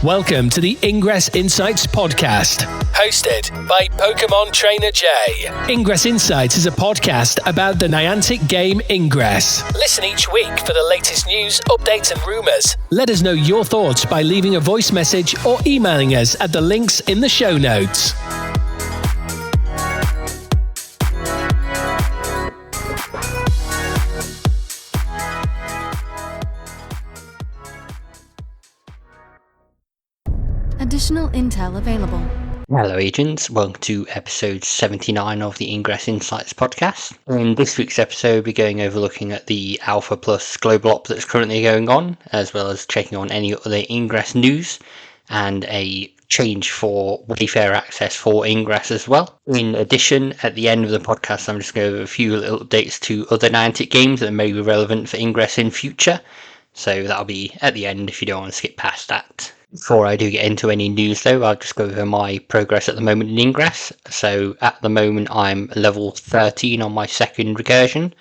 Welcome to the Ingress Insights podcast, hosted by Pokemon Trainer Jay. Ingress Insights is a podcast about the Niantic game Ingress. Listen each week for the latest news, updates and rumours. Let us know your thoughts by leaving a voice message or emailing us at the links in the show notes. Additional intel available. Hello agents, welcome to episode 79 of the Ingress Insights podcast. In this week's episode we'll be going over looking at the Alpha Plus global op that's currently going on, as well as checking on any other Ingress news and a change for Wayfair access for Ingress as well. In addition, at the end of the podcast I'm just going to go over a few little updates to other Niantic games that may be relevant for Ingress in future, so that'll be at the end if you don't want to skip past that. Before I do get into any news though, I'll just go over my progress at the moment in Ingress. So at the moment I'm level 13 on my second recursion.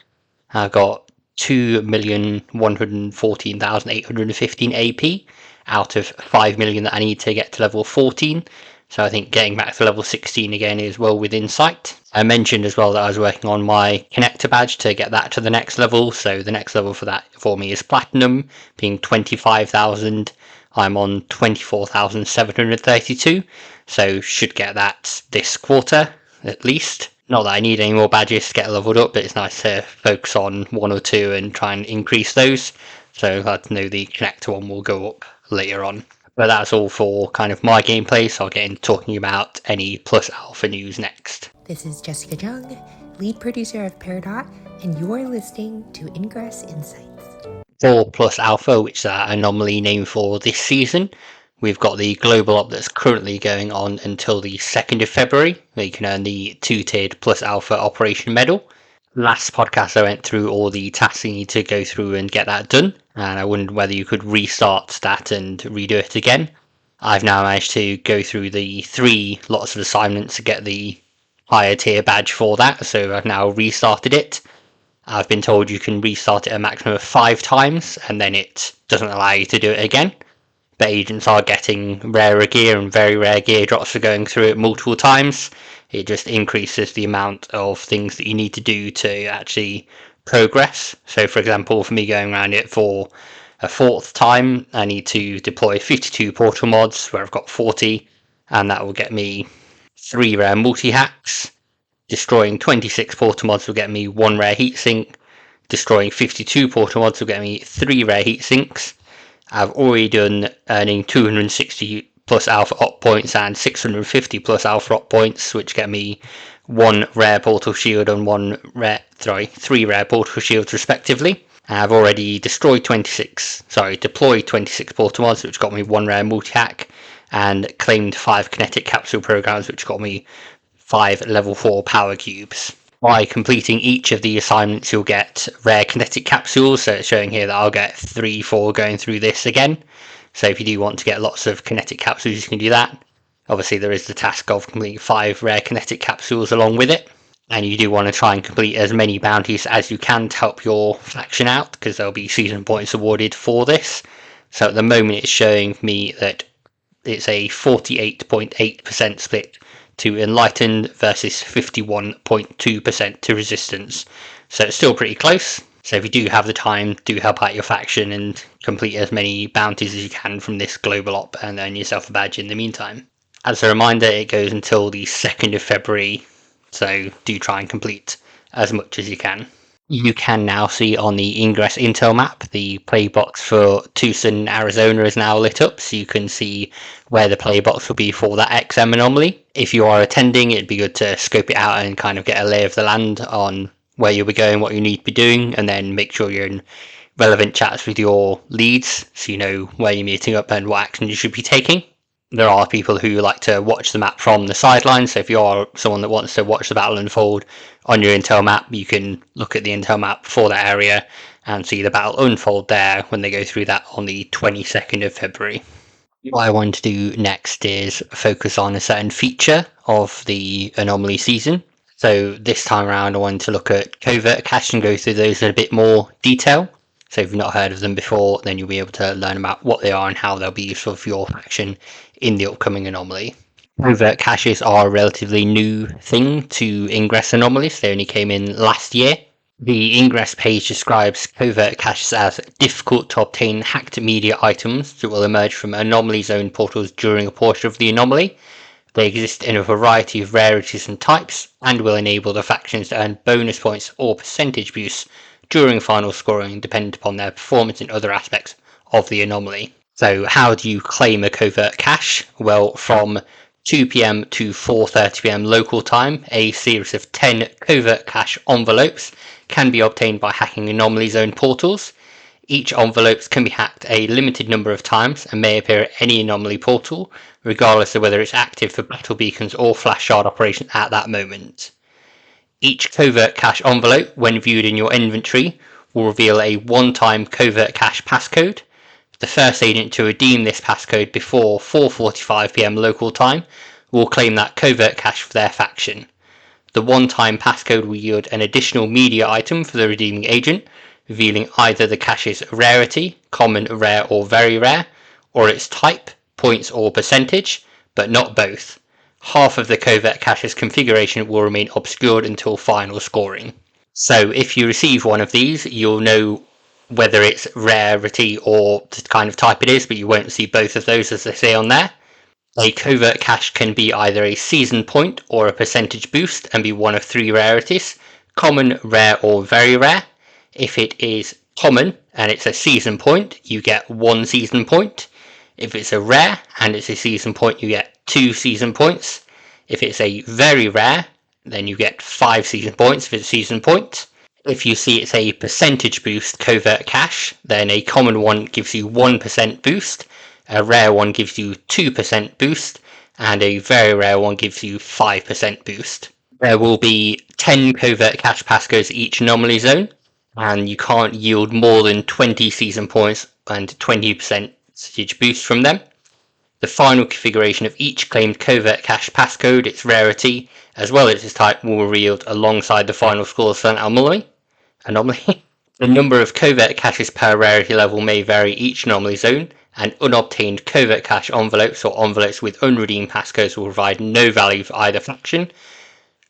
I've got 2,114,815 AP out of 5 million that I need to get to level 14. So I think getting back to level 16 again is well within sight. I mentioned as well that I was working on my connector badge to get that to the next level. So the next level for that for me is Platinum, being 25,000. I'm on 24,732, so should get that this quarter at least. Not that I need any more badges to get leveled up, but it's nice to focus on one or two and try and increase those. So glad to know the connector one will go up later on. But that's all for kind of my gameplay, so I'll get into talking about any Plus Alpha news next. This is Jessica Jung, lead producer of Peridot, and you're listening to Ingress Insights. For Plus Alpha, which is our Anomaly name for this season, we've got the global op that's currently going on until the 2nd of February, where you can earn the 2-tiered Plus Alpha Operation Medal. Last podcast I went through all the tasks you need to go through and get that done, and I wondered whether you could restart that and redo it again. I've now managed to go through the 3 lots of assignments to get the higher tier badge for that, so I've now restarted it. I've been told you can restart it a maximum of 5 times and then it doesn't allow you to do it again. But agents are getting rarer gear and very rare gear drops for going through it multiple times. It just increases the amount of things that you need to do to actually progress. So for example, for me going around it for a 4th time, I need to deploy 52 portal mods where I've got 40, and that will get me 3 rare multi-hacks. Destroying 26 portal mods will get me 1 rare heatsink. Destroying 52 portal mods will get me 3 rare heatsinks. I've already done earning 260 plus alpha op points and 650 plus alpha op points, which get me 1 rare portal shield and 3 rare portal shields respectively. I've already deployed 26 portal mods, which got me 1 rare multi-hack, and claimed 5 kinetic capsule programs, which got me 5 level 4 power cubes. By completing each of the assignments you'll get rare kinetic capsules, so it's showing here that I'll get 3 for going through this again. So if you do want to get lots of kinetic capsules you can do that. Obviously there is the task of completing 5 rare kinetic capsules along with it. And you do want to try and complete as many bounties as you can to help your faction out, because there'll be season points awarded for this. So at the moment it's showing me that it's a 48.8% split to Enlightened versus 51.2% to Resistance. So it's still pretty close. So if you do have the time, do help out your faction and complete as many bounties as you can from this global op and earn yourself a badge in the meantime. As a reminder, it goes until the 2nd of February, so do try and complete as much as you can. You can now see on the Ingress Intel map, the play box for Tucson, Arizona is now lit up, so you can see where the play box will be for that XM Anomaly. If you are attending, it'd be good to scope it out and kind of get a lay of the land on where you'll be going, what you need to be doing, and then make sure you're in relevant chats with your leads, so you know where you're meeting up and what action you should be taking. There are people who like to watch the map from the sidelines, so if you are someone that wants to watch the battle unfold on your intel map, you can look at the intel map for that area and see the battle unfold there when they go through that on the 22nd of February. What I want to do next is focus on a certain feature of the Anomaly season. So this time around I wanted to look at covert cache and go through those in a bit more detail. So if you've not heard of them before, then you'll be able to learn about what they are and how they'll be useful for your faction in the upcoming Anomaly. Covert caches are a relatively new thing to Ingress Anomalies. They only came in last year. The Ingress page describes covert caches as difficult to obtain hacked media items that will emerge from Anomaly Zone portals during a portion of the Anomaly. They exist in a variety of rarities and types, and will enable the factions to earn bonus points or percentage boosts during final scoring, dependent upon their performance in other aspects of the Anomaly. So how do you claim a covert cache? Well, from 2 p.m. to 4:30 p.m. local time, a series of 10 covert cache envelopes can be obtained by hacking Anomaly Zone portals. Each envelope can be hacked a limited number of times and may appear at any Anomaly portal, regardless of whether it's active for battle beacons or flash shard operations at that moment. Each covert cache envelope, when viewed in your inventory, will reveal a one-time covert cache passcode. The first agent to redeem this passcode before 4:45 p.m. local time will claim that covert cache for their faction. The one-time passcode will yield an additional media item for the redeeming agent, revealing either the cache's rarity, common, rare, or very rare, or its type, points, or percentage, but not both. Half of the covert cache's configuration will remain obscured until final scoring. So if you receive one of these, you'll know whether it's rarity or the kind of type it is, but you won't see both of those as they say on there. A covert cache can be either a season point or a percentage boost and be one of 3 rarities: common, rare, or very rare. If it is common and it's a season point, you get 1 season point. If it's a rare and it's a season point, you get 2 season points. If it's a very rare, then you get 5 season points if it's a season point. If you see it's a percentage boost covert cache, then a common one gives you 1% boost, a rare one gives you 2% boost, and a very rare one gives you 5% boost. There will be 10 covert cache passcodes each Anomaly Zone, and you can't yield more than 20 season points and 20% boost from them. The final configuration of each claimed covert cache passcode, its rarity, as well as its type, will be revealed alongside the final scores for an Anomaly. The number of covert caches per rarity level may vary each Anomaly Zone, and unobtained covert cache envelopes or envelopes with unredeemed passcodes will provide no value for either faction.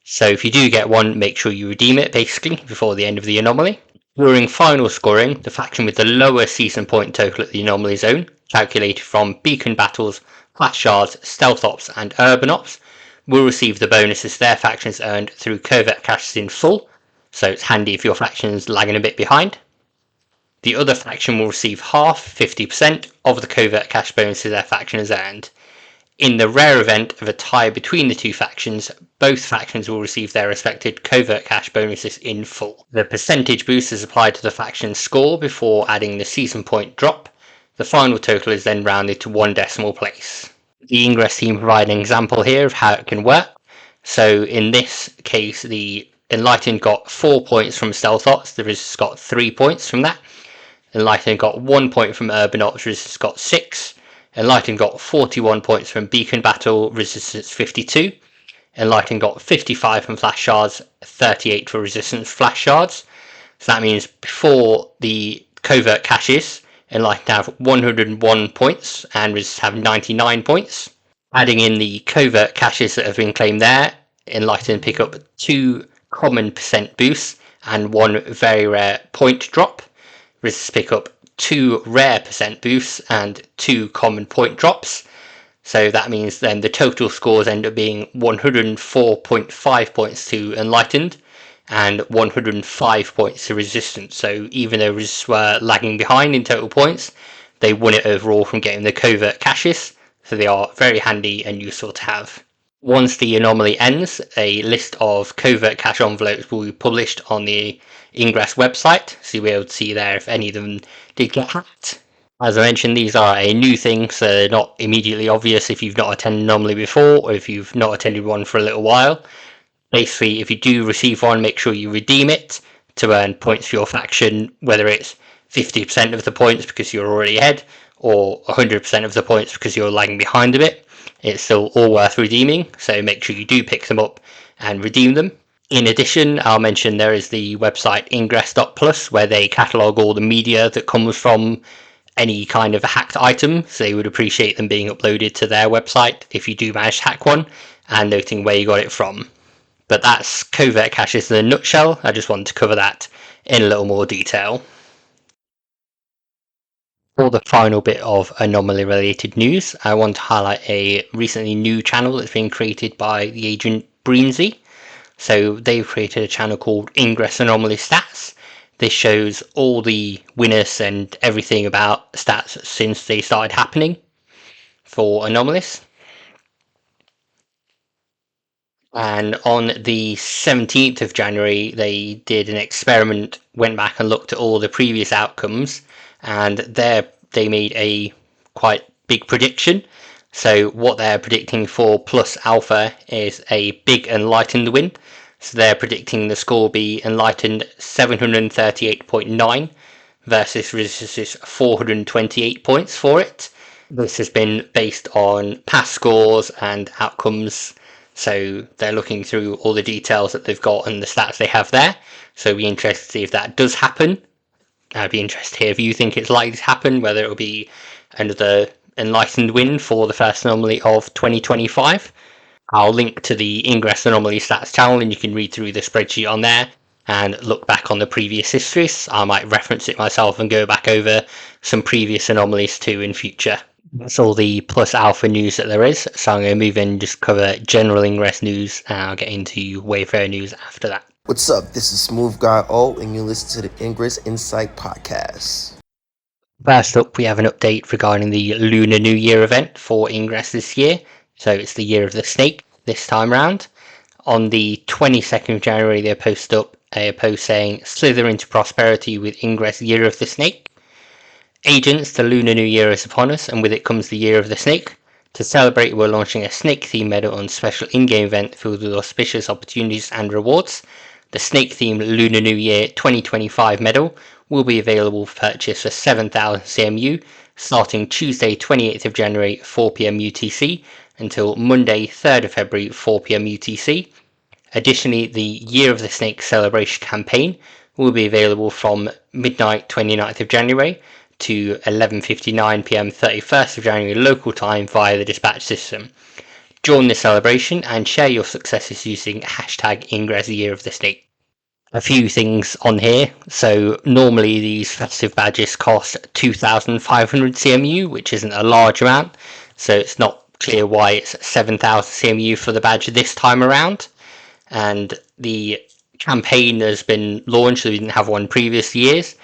So if you do get one, make sure you redeem it, basically, before the end of the Anomaly. During final scoring, the faction with the lower season point total at the Anomaly Zone, calculated from beacon battles, flash shards, stealth ops, and urban ops, will receive the bonuses their factions earned through covert caches in full, so it's handy if your faction is lagging a bit behind. The other faction will receive half, 50%, of the covert cache bonuses their faction has earned. In the rare event of a tie between the two factions, both factions will receive their respective covert cache bonuses in full. The percentage boost is applied to the faction's score before adding the season point drop. The final total is then rounded to 1 decimal place. The Ingress team provide an example here of how it can work. So in this case, the Enlightened got 4 points from Stealth Ops, the Resistance got 3 points from that. Enlightened got 1 point from Urban Ops, Resistance got 6. Enlightened got 41 points from Beacon Battle, Resistance 52. Enlightened got 55 from Flash Shards, 38 for Resistance Flash Shards. So that means before the covert caches, Enlightened have 101 points and Resistance have 99 points. Adding in the covert caches that have been claimed there, Enlightened pick up 2 common percent boosts and 1 very rare point drop. Resistance pick up 2 rare percent boosts and 2 common point drops. So that means then the total scores end up being 104.5 points to Enlightened and 105 points to Resistance. So even though Resistance were lagging behind in total points, they won it overall from getting the covert caches. So they are very handy and useful to have. Once the Anomaly ends, a list of covert cache envelopes will be published on the Ingress website, so you'll be able to see there if any of them did get hacked. As I mentioned, these are a new thing, so they're not immediately obvious if you've not attended Anomaly before, or if you've not attended one for a little while. Basically, if you do receive one, make sure you redeem it to earn points for your faction, whether it's 50% of the points because you're already ahead, or 100% of the points because you're lagging behind a bit. It's still all worth redeeming, so make sure you do pick them up and redeem them. In addition, I'll mention there is the website ingress.plus, where they catalogue all the media that comes from any kind of hacked item, so they would appreciate them being uploaded to their website if you do manage to hack one, and noting where you got it from. But that's covert caches in a nutshell. I just wanted to cover that in a little more detail. For the final bit of Anomaly related news, I want to highlight a recently new channel that's been created by the agent Breensy. So they've created a channel called Ingress Anomaly Stats. This shows all the winners and everything about stats since they started happening for Anomalies. And on the 17th of January, they did an experiment, went back and looked at all the previous outcomes, and they made a quite big prediction. So what they're predicting for Plus Alpha is a big Enlightened win. So they're predicting the score will be Enlightened 738.9 versus Resistance 428 points for it. This has been based on past scores and outcomes, so they're looking through all the details that they've got and the stats they have there. So it'll be interesting to see if that does happen. I'd be interested to hear if you think it's likely to happen, whether it'll be another Enlightened win for the first anomaly of 2025. I'll link to the Ingress Anomaly Stats channel, and you can read through the spreadsheet on there and look back on the previous histories. I might reference it myself and go back over some previous anomalies too in future. That's all the Plus Alpha news that there is, so I'm going to move in and just cover general Ingress news, and I'll get into Wayfair news after that. What's up? This is Smooth Guy O, and you listen to the Ingress Insight podcast. First up, we have an update regarding the Lunar New Year event for Ingress this year. So it's the Year of the Snake this time round. On the 22nd of January, they posted up a post saying, "Slither into prosperity with Ingress Year of the Snake." Agents, the Lunar New Year is upon us, and with it comes the Year of the Snake. To celebrate, we're launching a snake-themed medal and special in-game event filled with auspicious opportunities and rewards. The snake-themed Lunar New Year 2025 medal will be available for purchase for 7,000 CMU, starting Tuesday 28th of January 4pm UTC until Monday 3rd of February 4pm UTC. Additionally, the Year of the Snake celebration campaign will be available from midnight 29th of January to 11:59pm 31st of January local time via the dispatch system. Join the celebration and share your successes using hashtag Ingress Year of the Snake. A few things on here. So normally these festive badges cost 2,500 CMU, which isn't a large amount, so it's not clear why it's 7,000 CMU for the badge this time around. And the campaign has been launched, so we didn't have one previous years.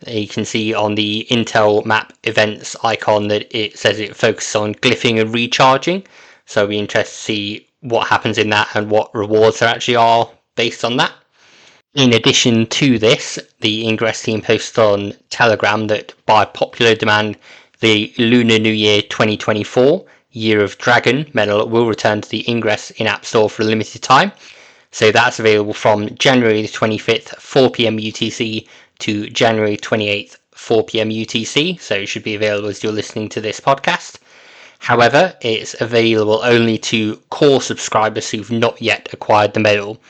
You can see on the Intel map events icon that it says it focuses on glyphing and recharging, so I'll be interested to see what happens in that and what rewards there actually are based on that. In addition to this, the Ingress team posted on Telegram that by popular demand, the Lunar New Year 2024 Year of Dragon medal will return to the Ingress in-app store for a limited time. So that's available from January the 25th, 4pm UTC to January 28th, 4pm UTC. So it should be available as you're listening to this podcast. However, it's available only to core subscribers who've not yet acquired the medal.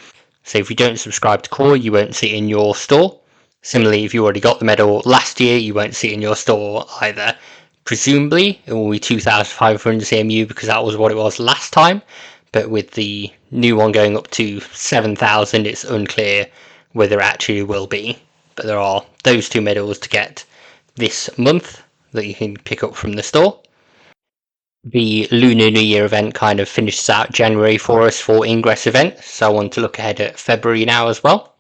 So if you don't subscribe to core, you won't see it in your store. Similarly, if you already got the medal last year, you won't see it in your store either. Presumably, it will be 2,500 CMU because that was what it was last time. But with the new one going up to 7,000, it's unclear whether it actually will be. But there are those two medals to get this month that you can pick up from the store. The Lunar New Year event kind of finishes out January for us for Ingress events, so I want to look ahead at February now as well.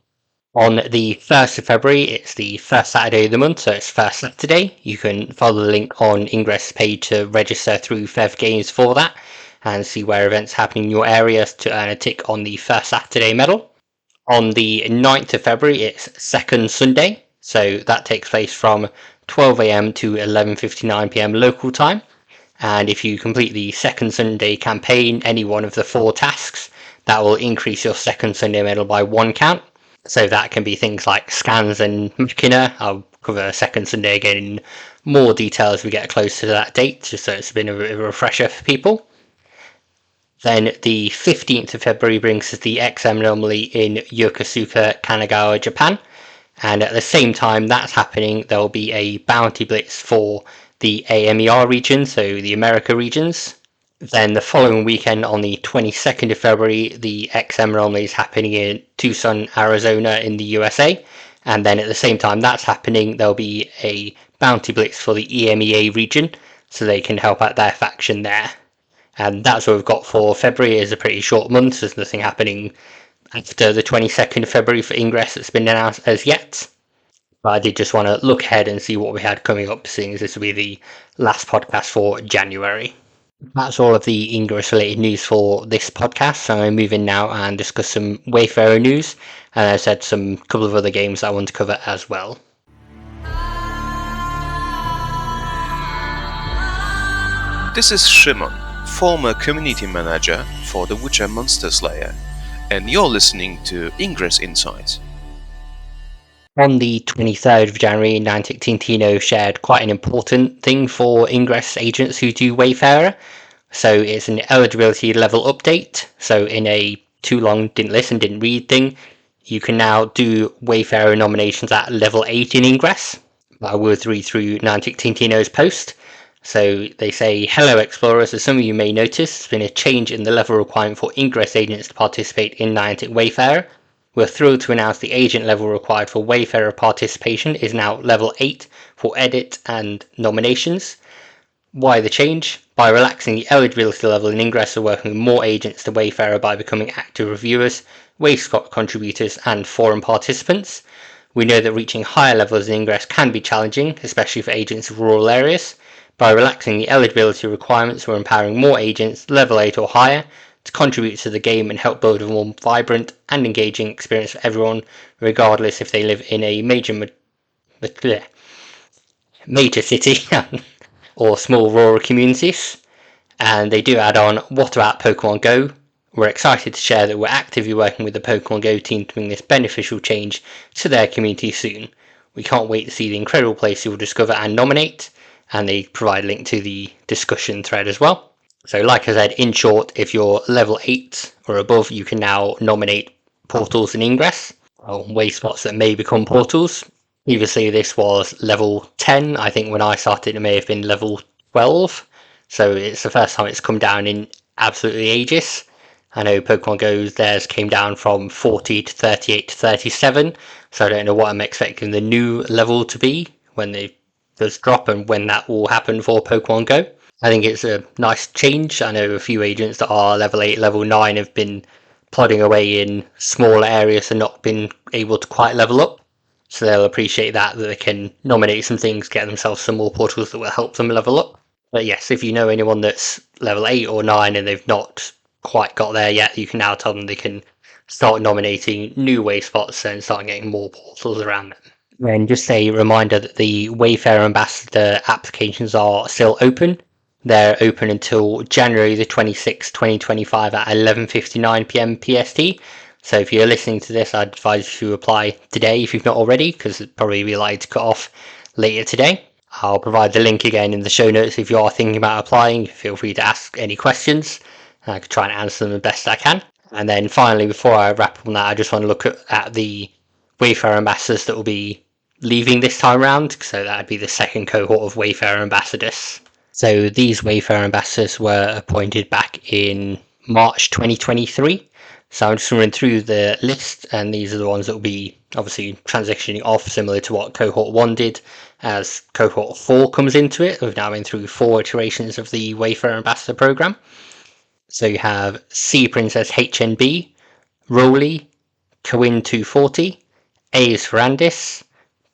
On the 1st of February, it's the first Saturday of the month, so it's first Saturday. You can follow the link on Ingress page to register through Fev Games for that and see where events happen in your area to earn a tick on the first Saturday medal. On the 9th of February, it's second Sunday, so that takes place from 12am to 11:59pm local time. And if you complete the second Sunday campaign, any one of the 4 tasks, that will increase your second Sunday medal by 1 count. So that can be things like scans and machina. I'll cover second Sunday again in more detail as we get closer to that date, just so it's been a bit of a refresher for people. Then the 15th of February brings us the XM Anomaly in Yokosuka, Kanagawa, Japan. And at the same time that's happening, there'll be a bounty blitz for the AMER region, so the America regions. Then the following weekend on the 22nd of February, the XM Anomaly is happening in Tucson, Arizona in the USA. And then at the same time that's happening, there'll be a bounty blitz for the EMEA region, so they can help out their faction there. And that's what we've got for February. Is a pretty short month. There's nothing happening after the 22nd of February for Ingress that's been announced as yet. But I did just want to look ahead and see what we had coming up, seeing as this will be the last podcast for January. That's all of the Ingress related news for this podcast. So I'm going to move in now and discuss some Wayfarer news. And I said some couple of other games I want to cover as well. This is Shimon, former community manager for The Witcher Monster Slayer, and you're listening to Ingress Insights. On the 23rd of January, Niantic Tintino shared quite an important thing for Ingress agents who do Wayfarer. So it's an eligibility level update. So in a too long, didn't listen, didn't read thing, you can now do Wayfarer nominations at level 8 in Ingress. I will read through Niantic Tintino's post. So they say, "Hello Explorers, as some of you may notice, there's been a change in the level requirement for Ingress agents to participate in Niantic Wayfarer. We're thrilled to announce the agent level required for Wayfarer participation is now level 8 for edit and nominations. Why the change? By relaxing the eligibility level in Ingress, we're working with more agents to Wayfarer by becoming active reviewers, Waystocks contributors and forum participants. We know that reaching higher levels in Ingress can be challenging, especially for agents of rural areas. By relaxing the eligibility requirements, we're empowering more agents, level 8 or higher, to contribute to the game and help build a more vibrant and engaging experience for everyone, regardless if they live in a major city or small rural communities." And they do add on, "What about Pokemon Go? We're excited to share that we're actively working with the Pokemon Go team to bring this beneficial change to their community soon. We can't wait to see the incredible place you'll discover and nominate." And they provide a link to the discussion thread as well. So like I said, in short, if you're level 8 or above, you can now nominate portals in Ingress, or wayspots that may become portals. Previously this was level 10, I think when I started it may have been level 12, so it's the first time it's come down in absolutely ages. I know Pokemon Go's theirs came down from 40 to 38 to 37, so I don't know what I'm expecting the new level to be when they does drop and when that will happen for Pokemon Go. I think it's a nice change. I know a few agents that are level 8, level 9 have been plodding away in smaller areas and not been able to quite level up. So they'll appreciate that they can nominate some things, get themselves some more portals that will help them level up. But yes, if you know anyone that's level 8 or 9 and they've not quite got there yet, you can now tell them they can start nominating new wayspots and start getting more portals around them. And just a reminder that the Wayfarer Ambassador applications are still open. They're open until January the 26th, 2025 at 11:59 p.m. PST. So if you're listening to this, I'd advise you to apply today if you've not already, because it'd probably be likely to cut off later today. I'll provide the link again in the show notes if you are thinking about applying. Feel free to ask any questions. I can try and answer them the best I can. And then finally, before I wrap up on that, I just want to look at the Wayfarer ambassadors that will be leaving this time around. So that'd be the second cohort of Wayfarer ambassadors. So these Wayfarer ambassadors were appointed back in March 2023. So I'm just going to run through the list, and these are the ones that will be obviously transitioning off, similar to what Cohort 1 did, as Cohort 4 comes into it. We've now been through 4 iterations of the Wayfarer Ambassador program. So you have Sea Princess HNB, Rolly, Kawin 240, A's Ferrandis,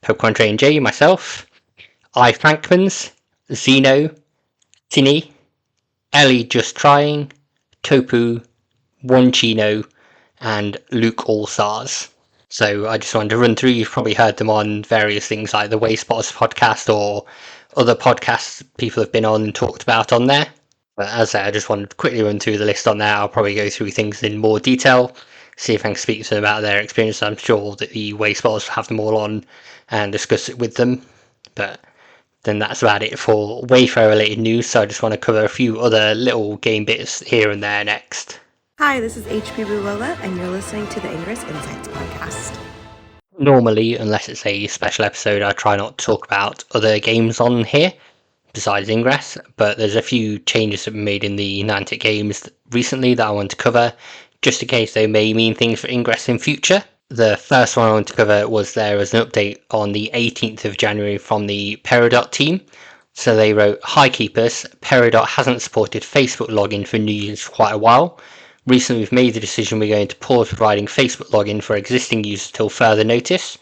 Pokemon Train J, myself, I Frankmans, Xeno, Tinny, Ellie Just Trying, Topu, One Chino, and Luke All Stars. So I just wanted to run through, you've probably heard them on various things like the Wayspots podcast or other podcasts people have been on and talked about on there. But as I said, I just wanted to quickly run through the list on there. I'll probably go through things in more detail, see if I can speak to them about their experience. I'm sure that the Wayspots have them all on and discuss it with them. But then that's about it for Wayfarer related news, so I just want to cover a few other little game bits here and there next. Hi, this is HP Bulola, and you're listening to the Ingress Insights podcast. Normally, unless it's a special episode, I try not to talk about other games on here besides Ingress, but there's a few changes that have been made in the Niantic games recently that I want to cover, just in case they may mean things for Ingress in future. The first one I want to cover was there was an update on the 18th of January from the Peridot team. So they wrote, "Hi Keepers, Peridot hasn't supported Facebook login for new users for quite a while. Recently we've made the decision we're going to pause providing Facebook login for existing users till further notice.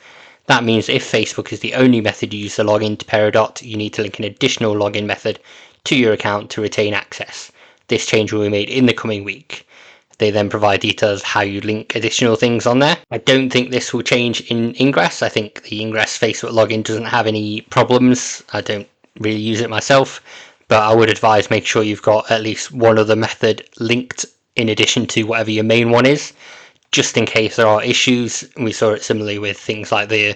That means if Facebook is the only method you use to log into Peridot, you need to link an additional login method to your account to retain access. This change will be made in the coming week." They then provide details of how you link additional things on there. I don't think this will change in Ingress. I think the Ingress Facebook login doesn't have any problems. I don't really use it myself, but I would advise make sure you've got at least one other method linked in addition to whatever your main one is, just in case there are issues. We saw it similarly with things like the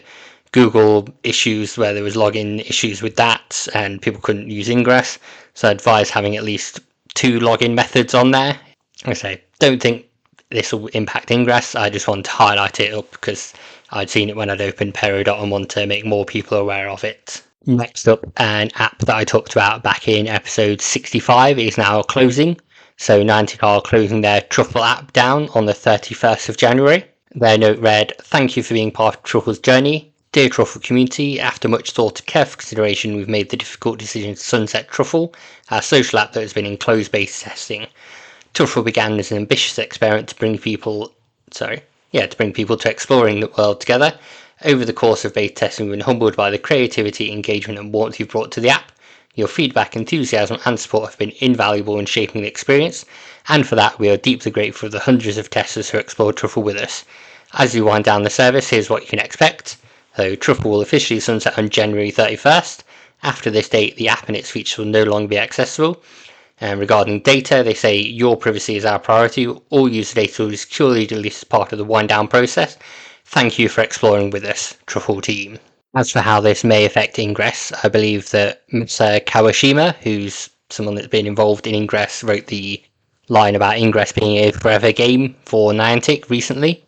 Google issues where there was login issues with that and people couldn't use Ingress. So I advise having at least 2 login methods on there. I say, don't think this will impact Ingress. I just want to highlight it up because I'd seen it when I'd opened Peridot and want to make more people aware of it. Next up, an app that I talked about back in episode 65 is now closing. So Niantic are closing their Truffle app down on the 31st of January. Their note read, "Thank you for being part of Truffle's journey. Dear Truffle community, after much thought and careful consideration, we've made the difficult decision to sunset Truffle, our social app that has been in closed beta testing. Truffle began as an ambitious experiment to bring people to exploring the world together. Over the course of beta testing, we've been humbled by the creativity, engagement and warmth you've brought to the app. Your feedback, enthusiasm and support have been invaluable in shaping the experience, and for that we are deeply grateful for the hundreds of testers who explored Truffle with us. As we wind down the service, here's what you can expect. So Truffle will officially sunset on January 31st. After this date, the app and its features will no longer be accessible. And regarding data, they say your privacy is our priority. All user data will be securely deleted as part of the wind down process. Thank you for exploring with us, Truffle team." As for how this may affect Ingress, I believe that Mr. Kawashima, who's someone that's been involved in Ingress, wrote the line about Ingress being a forever game for Niantic recently.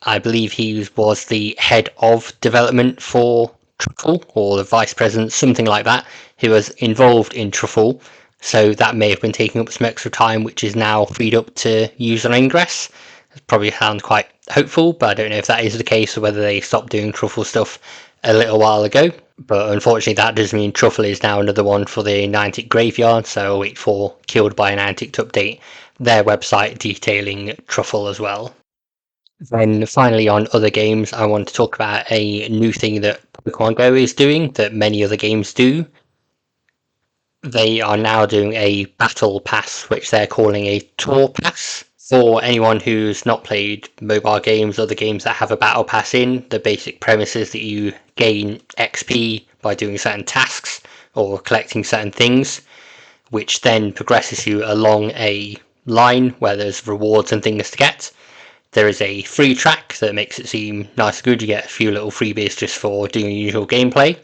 I believe he was the head of development for Truffle, or the vice president, something like that, who was involved in Truffle. So that may have been taking up some extra time, which is now freed up to use on Ingress. It probably sounds quite hopeful, but I don't know if that is the case or whether they stopped doing Truffle stuff a little while ago. But unfortunately that does mean Truffle is now another one for the Niantic graveyard, so I'll wait for Killed by Niantic to update their website detailing Truffle as well. Then finally on other games, I want to talk about a new thing that Pokemon Go is doing that many other games do. They are now doing a battle pass, which they're calling a tour pass. For anyone who's not played mobile games or the games that have a battle pass in, the basic premise is that you gain XP by doing certain tasks or collecting certain things, which then progresses you along a line where there's rewards and things to get. There is a free track that makes it seem nice and good. You get a few little freebies just for doing usual gameplay.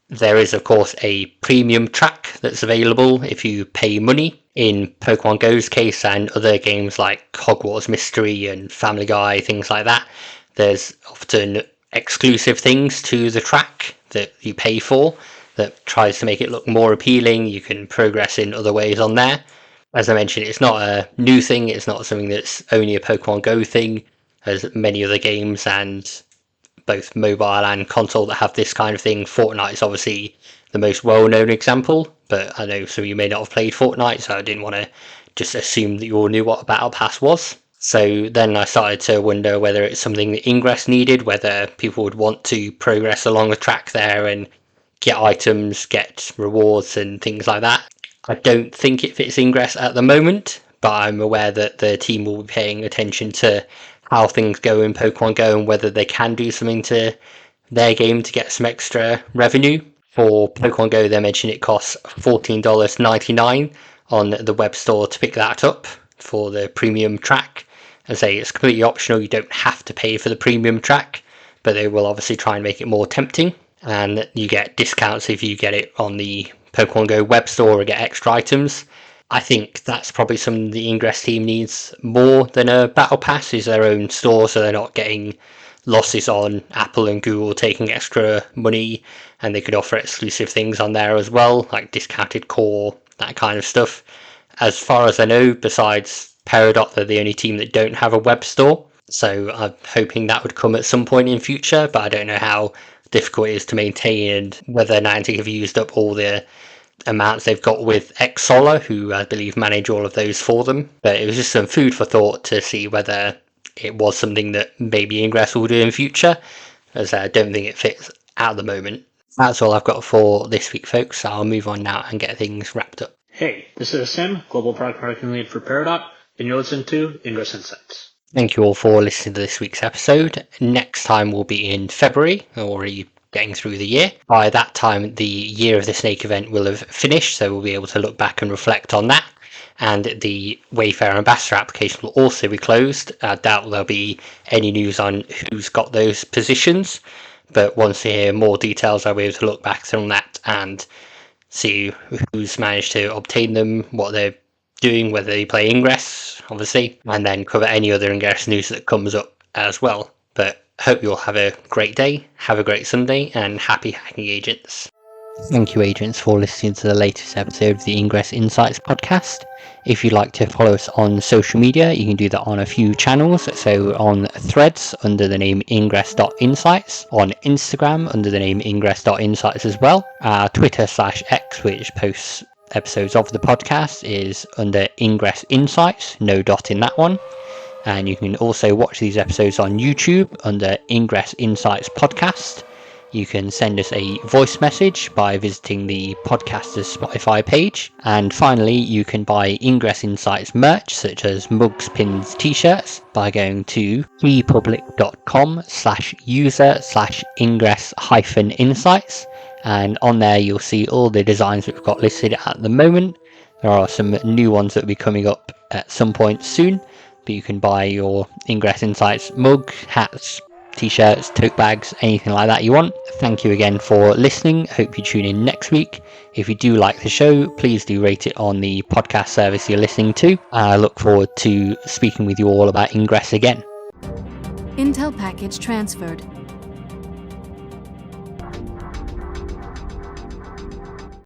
There is, of course, a premium track that's available if you pay money. In Pokemon Go's case and other games like Hogwarts Mystery and Family Guy, things like that, there's often exclusive things to the track that you pay for that tries to make it look more appealing. You can progress in other ways on there. As I mentioned, it's not a new thing. It's not something that's only a Pokemon Go thing. There's many other games and both mobile and console that have this kind of thing. Fortnite is obviously the most well-known example, but I know some of you may not have played Fortnite, so I didn't want to just assume that you all knew what a battle pass was. So then I started to wonder whether it's something that Ingress needed, whether people would want to progress along the track there and get items, get rewards and things like that. I don't think it fits Ingress at the moment, but I'm aware that the team will be paying attention to how things go in Pokemon Go and whether they can do something to their game to get some extra revenue. For Pokemon Go, they mentioned it costs $14.99 on the web store to pick that up for the premium track. I say it's completely optional. You don't have to pay for the premium track, but they will obviously try and make it more tempting. and you get discounts if you get it on the Pokemon Go web store or get extra items. I think that's probably something the Ingress team needs more than a Battle Pass, is their own store, so they're not getting losses on Apple and Google taking extra money, and they could offer exclusive things on there as well, like discounted core, that kind of stuff. As far as I know, besides Peridot, they're the only team that don't have a web store, so I'm hoping that would come at some point in future, but I don't know how difficult it is to maintain and whether Niantic have used up all the amounts they've got with Xsolar, who I believe manage all of those for them. But it was just some food for thought to see whether it was something that maybe Ingress will do in future, as I don't think it fits at the moment. That's all I've got for this week, folks. I'll move on now and get things wrapped up. Hey, this is Sim, Global Product Marketing Lead for Peridot, and you're listening to Ingress Insights. Thank you all for listening to this week's episode. Next time will be in February, already getting through the year. By that time, the Year of the Snake event will have finished, so we'll be able to look back and reflect on that. And the Wayfair Ambassador application will also be closed. I doubt there'll be any news on who's got those positions, but once we hear more details, I'll be able to look back on that and see who's managed to obtain them, what they're doing, whether they play Ingress, obviously, and then cover any other Ingress news that comes up as well. But hope you all have a great day, have a great Sunday, and happy hacking, agents. Thank you, agents, for listening to the latest episode of the Ingress Insights podcast. If you'd like to follow us on social media, you can do that on a few channels. So on Threads under the name ingress.insights, on Instagram under the name ingress.insights as well. Twitter/X, which posts episodes of the podcast, is under Ingress Insights, no dot in that one. And you can also watch these episodes on YouTube under Ingress Insights Podcast. You can send us a voice message by visiting the podcaster's Spotify page. And finally, you can buy Ingress Insights merch, such as mugs, pins, t-shirts, by going to freepublic.com/user/ingress-insights. And on there, you'll see all the designs that we've got listed at the moment. There are some new ones that will be coming up at some point soon. But you can buy your Ingress Insights mug, hats, t-shirts, tote bags, anything like that you want. Thank you again for listening. Hope you tune in next week. If you do like the show, please do rate it on the podcast service you're listening to. I look forward to speaking with you all about Ingress again. Intel package transferred.